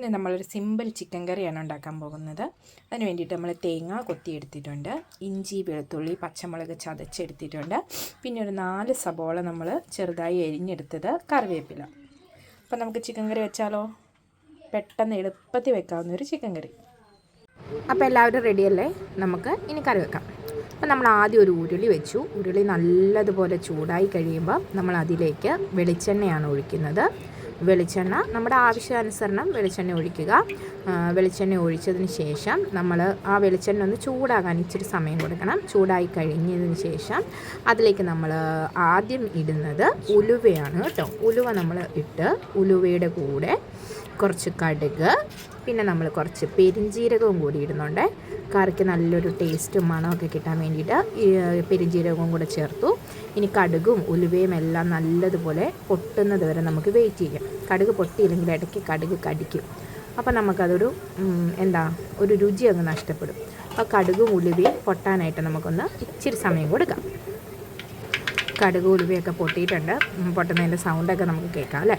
ഇന്ന് നമ്മളൊരു simple chicken കറിയാണ് ഉണ്ടാക്കാൻ പോകുന്നത്. അതിന് വേണ്ടിയിട്ട് നമ്മൾ തേങ്ങ കൊത്തിയെടുത്തിട്ടുണ്ട്, ഇഞ്ചി വെളുത്തുള്ളി പച്ചമുളക് ചതച്ചെടുത്തിട്ടുണ്ട്, പിന്നെ ഒരു 4 സബോള നമ്മൾ ചെറുതായി എരിഞ്ഞെടുത്തത്, കറിവേപ്പില. അപ്പോൾ നമുക്ക് ചിക്കൻ കറി വെച്ചാലോ? പെട്ടെന്ന് എളുപ്പത്തിൽ വെക്കാവുന്നൊരു ചിക്കൻ കറി. അപ്പോൾ എല്ലാവരും റെഡിയല്ലേ? നമുക്ക് ഇനി കറി വെക്കാം. അപ്പോൾ നമ്മൾ ആദ്യം ഒരു ഉരുളി വെച്ചു. ഉരുളി നല്ലതുപോലെ ചൂടായി കഴിയുമ്പോൾ നമ്മൾ അതിലേക്ക് വെളിച്ചെണ്ണയാണ് ഒഴിക്കുന്നത്. വെളിച്ചെണ്ണ നമ്മുടെ ആവശ്യാനുസരണം വെളിച്ചെണ്ണ ഒഴിക്കുക. വെളിച്ചെണ്ണ ഒഴിച്ചതിന് ശേഷം നമ്മൾ ആ വെളിച്ചെണ്ണ ഒന്ന് ചൂടാകാൻ ഇച്ചിരി സമയം കൊടുക്കണം. ചൂടായി കഴിഞ്ഞതിന് ശേഷം അതിലേക്ക് നമ്മൾ ആദ്യം ഇടുന്നത് ഉലുവയാണ് കേട്ടോ. ഉലുവ നമ്മൾ ഇട്ട് ഉലുവയുടെ കൂടെ കുറച്ച് കടുക്, പിന്നെ നമ്മൾ കുറച്ച് പെരിഞ്ജീരകവും കൂടി ഇടുന്നുണ്ട്. കറിക്ക് നല്ലൊരു ടേസ്റ്റും മണമൊക്കെ കിട്ടാൻ വേണ്ടിയിട്ട് പെരിഞ്ജീരകവും കൂടെ ചേർത്തു. ഇനി കടുകും ഉലുവയും എല്ലാം നല്ലതുപോലെ പൊട്ടുന്നത് വരെ നമുക്ക് വെയിറ്റ് ചെയ്യാം. കടുക് പൊട്ടിയില്ലെങ്കിൽ ഇടയ്ക്ക് കടുക് കടിക്കും. അപ്പോൾ നമുക്കതൊരു ഒരു രുചി അങ്ങ് നഷ്ടപ്പെടും. അപ്പോൾ കടുകും ഉലുവയും പൊട്ടാനായിട്ട് നമുക്കൊന്ന് ഇച്ചിരി സമയം കൊടുക്കാം. കടുക് ഉലുവയൊക്കെ പൊട്ടിയിട്ടുണ്ട്. പൊട്ടുന്നതിൻ്റെ സൗണ്ടൊക്കെ നമുക്ക് കേൾക്കാം അല്ലേ?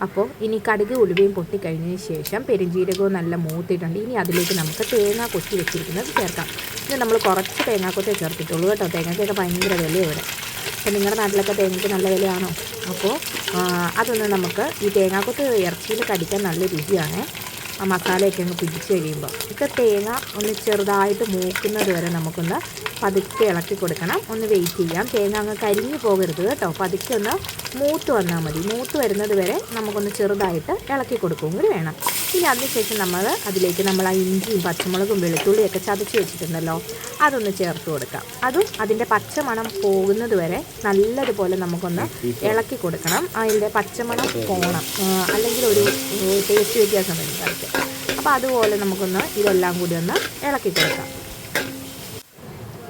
അപ്പോൾ ഇനി കടുക് ഉലുവയും പൊട്ടിക്കഴിഞ്ഞതിന് ശേഷം പെരിഞ്ജീരകവും നല്ല മൂത്തിട്ടുണ്ട്. ഇനി അതിലേക്ക് നമുക്ക് തേങ്ങ കൊത്തി വെച്ചിരിക്കുന്നത് ചേർക്കാം. ഇത് നമ്മൾ കുറച്ച് തേങ്ങാക്കൊത്തേ ചേർത്തിട്ടുള്ളൂ കേട്ടോ. തേങ്ങയ്ക്കൊക്കെ ഭയങ്കര വില ഇവിടെ. അപ്പോൾ നിങ്ങളുടെ നാട്ടിലൊക്കെ തേങ്ങയ്ക്ക് നല്ല വിലയാണോ? അപ്പോൾ അതൊന്ന് നമുക്ക് ഈ തേങ്ങാക്കൊത്ത് ഇറച്ചിയിൽ കടിക്കാൻ നല്ല രുചിയാണ്. ആ മസാലയൊക്കെ അങ്ങ് പിടിച്ച് കഴിയുമ്പോൾ ഇത് തേങ്ങ ഒന്ന് ചെറുതായിട്ട് മൂക്കുന്നത് വരെ നമുക്കൊന്ന് പതുക്കെ ഇളക്കി കൊടുക്കണം. ഒന്ന് വെയിറ്റ് ചെയ്യാം. തേങ്ങ അങ്ങ് കരിഞ്ഞു പോകരുത് കേട്ടോ. പതുക്കെ ഒന്ന് മൂത്ത് വന്നാൽ മതി. മൂത്ത് വരുന്നത് വരെ നമുക്കൊന്ന് ചെറുതായിട്ട് ഇളക്കി കൊടുക്കുകയും കൂടി വേണം. ഇനി അതിനുശേഷം അതിലേക്ക് നമ്മൾ ആ ഇഞ്ചിയും പച്ചമുളകും വെളുത്തുള്ളിയൊക്കെ ചതച്ച് വെച്ചിട്ടുണ്ടല്ലോ, അതൊന്ന് ചേർത്ത് കൊടുക്കാം. അതും അതിൻ്റെ പച്ചമണം പോകുന്നത് വരെ നല്ലതുപോലെ നമുക്കൊന്ന് ഇളക്കി കൊടുക്കണം. അതിൻ്റെ പച്ചമണം പോകണം, അല്ലെങ്കിൽ ഒരു ടേസ്റ്റ് വ്യത്യാസം വരും കറിക്ക്. അപ്പോൾ അതുപോലെ നമുക്കൊന്ന് ഇതെല്ലാം കൂടി ഒന്ന് ഇളക്കി കൊടുക്കാം.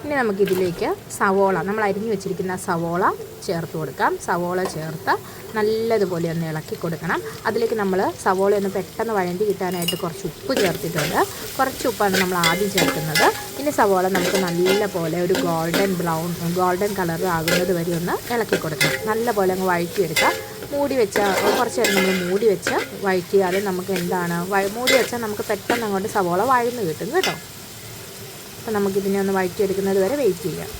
ഇനി നമുക്കിതിലേക്ക് സവോള, നമ്മൾ അരിഞ്ഞു വെച്ചിരിക്കുന്ന സവോള ചേർത്ത് കൊടുക്കാം. സവോള ചേർത്ത് നല്ലതുപോലെ ഒന്ന് ഇളക്കി കൊടുക്കണം. അതിലേക്ക് നമ്മൾ സവോള ഒന്ന് പെട്ടെന്ന് വഴണ്ടി കിട്ടാനായിട്ട് കുറച്ച് ഉപ്പ് ചേർത്തിട്ടുണ്ട്. കുറച്ച് ഉപ്പാണ് നമ്മൾ ആദ്യം ചേർക്കുന്നത്. ഇനി സവോള നമുക്ക് നല്ലപോലെ ഒരു ഗോൾഡൻ കളർ ആകുന്നത് വരെ ഒന്ന് ഇളക്കി കൊടുക്കണം. നല്ലപോലെ അങ്ങ് വഴറ്റിയെടുക്കാം. മൂടി വെച്ചാൽ കുറച്ച് നേരം നമ്മൾ മൂടി വെച്ച് വഴറ്റിയാൽ നമുക്ക് മൂടി വെച്ചാൽ നമുക്ക് പെട്ടെന്ന് അങ്ങോട്ട് സവോള വഴന്ന് കിട്ടും കേട്ടോ. അപ്പോൾ നമുക്കിതിനെ ഒന്ന് വഴറ്റിയെടുക്കുന്നത് വരെ വെയിറ്റ് ചെയ്യാം.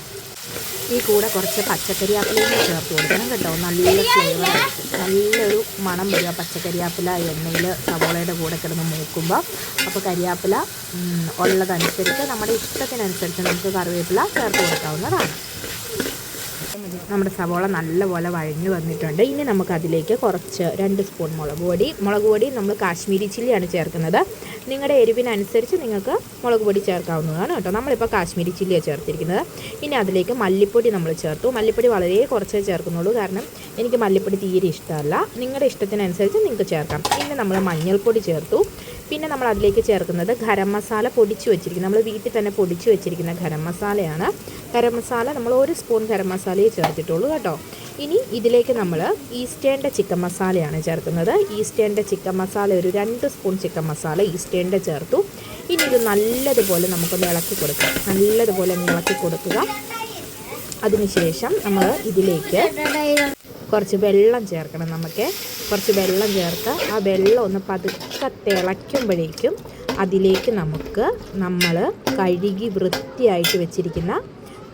ഈ കൂടെ കുറച്ച് പച്ചക്കറിയാപ്പിലയും ചേർത്ത് കൊടുക്കണം കേട്ടോ. നല്ല ഫ്ലേവർ ആയിരിക്കും, നല്ലൊരു മണം വരിക പച്ചക്കറിയാപ്പില എണ്ണയിൽ സവോളയുടെ കൂടെ കിടന്ന് മൂക്കുമ്പോൾ. അപ്പോൾ കരിയാപ്പില ഉള്ളതനുസരിച്ച് നമ്മുടെ ഇഷ്ടത്തിനനുസരിച്ച് നമുക്ക് കറിവേപ്പില ചേർത്ത് കൊടുക്കാവുന്നതാണ്. നമ്മുടെ സവോള നല്ലപോലെ വഴഞ്ഞു വന്നിട്ടുണ്ട്. ഇനി നമുക്കതിലേക്ക് കുറച്ച് 2 സ്പൂൺ മുളക് പൊടി നമ്മൾ കാശ്മീരി ചില്ലിയാണ് ചേർക്കുന്നത്. നിങ്ങളുടെ എരിവിനനുസരിച്ച് നിങ്ങൾക്ക് മുളക് പൊടി ചേർക്കാവുന്നതാണ് കേട്ടോ. നമ്മളിപ്പോൾ കാശ്മീരി ചില്ലിയാണ് ചേർത്തിരിക്കുന്നത്. ഇനി അതിലേക്ക് മല്ലിപ്പൊടി നമ്മൾ ചേർത്തു. മല്ലിപ്പൊടി വളരെ കുറച്ചേ ചേർക്കുന്നുള്ളൂ, കാരണം എനിക്ക് മല്ലിപ്പൊടി തീരെ ഇഷ്ടമല്ല. നിങ്ങളുടെ ഇഷ്ടത്തിനനുസരിച്ച് നിങ്ങൾക്ക് ചേർക്കാം. പിന്നെ നമ്മൾ മഞ്ഞൾപ്പൊടി ചേർത്തു. പിന്നെ നമ്മൾ അതിലേക്ക് ചേർക്കുന്നത് ഗരം മസാല പൊടിച്ച് വെച്ചിരിക്കുന്നത്, നമ്മൾ വീട്ടിൽ തന്നെ പൊടിച്ച് വെച്ചിരിക്കുന്ന ഗരം മസാലയാണ്. ഗരം മസാല നമ്മൾ 1 സ്പൂൺ ഗരം മസാലയെ ചേർത്തിട്ടുള്ളൂ കേട്ടോ. ഇനി ഇതിലേക്ക് നമ്മൾ ഈസ്റ്റേണിൻ്റെ ചിക്കൻ മസാലയാണ് ചേർക്കുന്നത്. ഈസ്റ്റേണിൻ്റെ ചിക്കൻ മസാല ഒരു 2 സ്പൂൺ ചിക്കൻ മസാല ഈസ്റ്റേണിൻ്റെ ചേർത്തു. ഇനി ഇത് നല്ലതുപോലെ നമുക്കൊന്ന് ഇളക്കി കൊടുക്കാം. നല്ലതുപോലെ ഇളക്കി കൊടുക്കുക. അതിനുശേഷം നമ്മൾ ഇതിലേക്ക് കുറച്ച് വെള്ളം ചേർക്കണം. കുറച്ച് വെള്ളം ചേർത്ത് ആ വെള്ളം ഒന്ന് പതുക്കെ തിളയ്ക്കുമ്പോഴേക്കും അതിലേക്ക് നമ്മൾ കഴുകി വൃത്തിയായിട്ട് വെച്ചിരിക്കുന്ന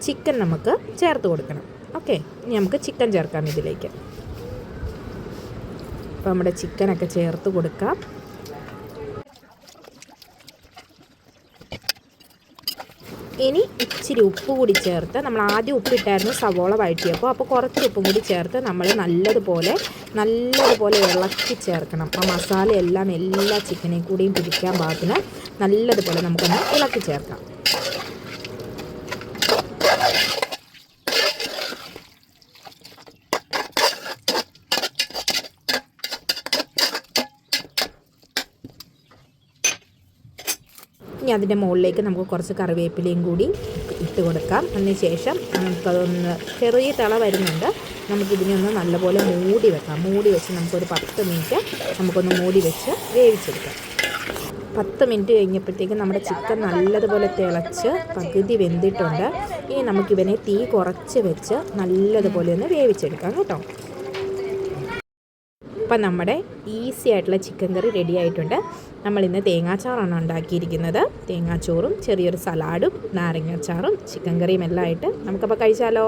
ചിക്കൻ നമുക്ക് ചേർത്ത് കൊടുക്കണം. ഓക്കെ, ഇനി നമുക്ക് ചിക്കൻ ചേർക്കാം ഇതിലേക്ക്. അപ്പോൾ നമ്മുടെ ചിക്കനൊക്കെ ചേർത്ത് കൊടുക്കാം. ഇനി ഇച്ചിരി ഉപ്പ് കൂടി ചേർത്ത്, നമ്മൾ ആദ്യം ഉപ്പിട്ടായിരുന്നു സവോള വഴറ്റിയപ്പോൾ, അപ്പോൾ കുറച്ച് ഉപ്പും കൂടി ചേർത്ത് നമ്മൾ നല്ലതുപോലെ ഇളക്കി ചേർക്കണം. ആ മസാല എല്ലാം എല്ലാ ചിക്കനെയും കൂടിയും പിടിക്കാൻ പാകത്തിന് നല്ലതുപോലെ നമുക്കൊന്ന് ഇളക്കി ചേർക്കാം. ഇനി അതിൻ്റെ മുകളിലേക്ക് നമുക്ക് കുറച്ച് കറിവേപ്പിലയും കൂടി ഇട്ട് കൊടുക്കാം. അതിനുശേഷം നമുക്കതൊന്ന് ചെറിയ തിള വരുന്നുണ്ട്. നമുക്കിതിനെ ഒന്ന് നല്ലപോലെ മൂടി വെക്കാം. മൂടി വെച്ച് നമുക്കൊരു 10 മിനിറ്റ് നമുക്കൊന്ന് മൂടി വെച്ച് വേവിച്ചെടുക്കാം. 10 മിനിറ്റ് കഴിഞ്ഞപ്പോഴത്തേക്കും നമ്മുടെ ചിക്കൻ നല്ലതുപോലെ തിളച്ച് പകുതി വെന്തിട്ടുണ്ട്. ഇനി നമുക്കിവനെ തീ കുറച്ച് വെച്ച് നല്ലതുപോലെ ഒന്ന് വേവിച്ചെടുക്കാം കേട്ടോ. അപ്പം നമ്മുടെ ഈസി ആയിട്ടുള്ള ചിക്കൻ കറി റെഡി ആയിട്ടുണ്ട്. നമ്മളിന്ന് തേങ്ങാച്ചാറാണ് ഉണ്ടാക്കിയിരിക്കുന്നത്. തേങ്ങാച്ചോറും ചെറിയൊരു സലാഡും നാരങ്ങാച്ചാറും ചിക്കൻ കറിയും എല്ലാം ആയിട്ട് നമുക്കപ്പോൾ കഴിച്ചാലോ.